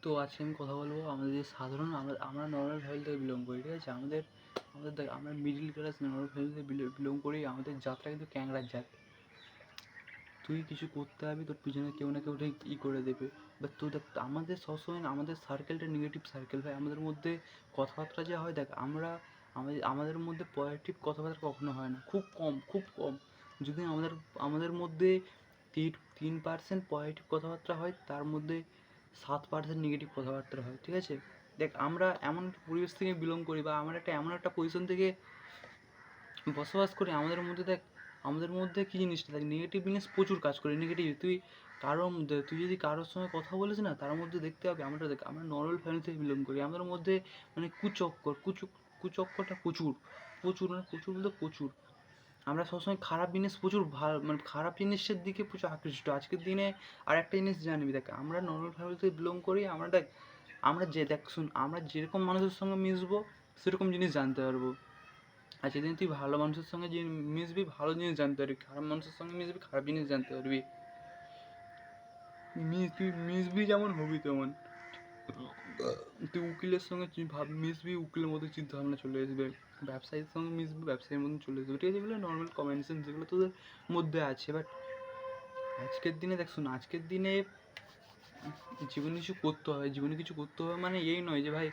তো আজকে আমি কথা বলবো আমাদের যে সাধারণ আমরা নর্মাল ফ্যামিলি থেকে বিলং করি, ঠিক আছে। আমাদের আমাদের দেখ, আমরা মিডিল ক্লাস নর্মাল ফ্যামিলি থেকে বিলং করি। আমাদের যাত্রা কিন্তু ক্যাংড়ার জাত। তুই কিছু করতে হবে, তোর পিছনে কেউ না কেউ ঠিক করে দেবে। বা তুই দেখ, আমাদের সবসময় আমাদের সার্কেলটা নেগেটিভ সার্কেল ভাই। আমাদের মধ্যে কথাবার্তা যা হয় দেখ, আমাদের মধ্যে পজিটিভ কথাবার্তা কখনো হয় না, খুব কম, খুব কম। যদি আমাদের আমাদের মধ্যে 3% পজিটিভ কথাবার্তা হয়, তার মধ্যে 7% নেগেটিভ কথাবার্তা হয়, ঠিক আছে। দেখ, আমরা এমন একটা পরিবেশ থেকে বিলং করি, বা আমরা এমন একটা পজিশন থেকে বসবাস করি। আমাদের মধ্যে কী জিনিসটা দেখ, নেগেটিভ জিনিস প্রচুর কাজ করে। নেগেটিভ তুই যদি কারোর সঙ্গে কথা বলিস না, তার মধ্যে দেখতে হবে। আমরা নর্মাল ফ্যামিলি থেকে বিলং করি। আমাদের মধ্যে মানে কুচক্করটা প্রচুর, প্রচুর মানে প্রচুর বলতে প্রচুর। আমরা সবসময় খারাপ জিনিস প্রচুর মানে খারাপ জিনিসের দিকে প্রচুর আকৃষ্ট। আজকের দিনে আর একটা জিনিস জানবি, দেখ আমরা নর্মাল ফ্যামিলি থেকে বিলং করি। আমরা যেরকম মানুষের সঙ্গে মিশবো, সেরকম জিনিস জানতে পারবো। আর যেদিন তুই ভালো মানুষের সঙ্গে যে মিশবি, ভালো জিনিস জানতে পারবি। খারাপ মানুষের সঙ্গে মিশবি, খারাপ জিনিস জানতে পারবি। তুই মিশবি যেমন, হবি তেমন। তুই উকিলের সঙ্গে মিশবি, উকিলের মধ্যে চিন্তা ভাবনা চলে আসবে। ব্যবসায়ীর সঙ্গে মিশবি, ব্যবসায়ীর মধ্যে চলে আসবে, ঠিক আছে। যেগুলো নর্মাল কমন সেন্স, যেগুলো তোদের মধ্যে আছে। বাট আজকের দিনে আজকের দিনে জীবনে কিছু করতে হবে। জীবনে কিছু করতে হবে মানে এই নয় যে ভাই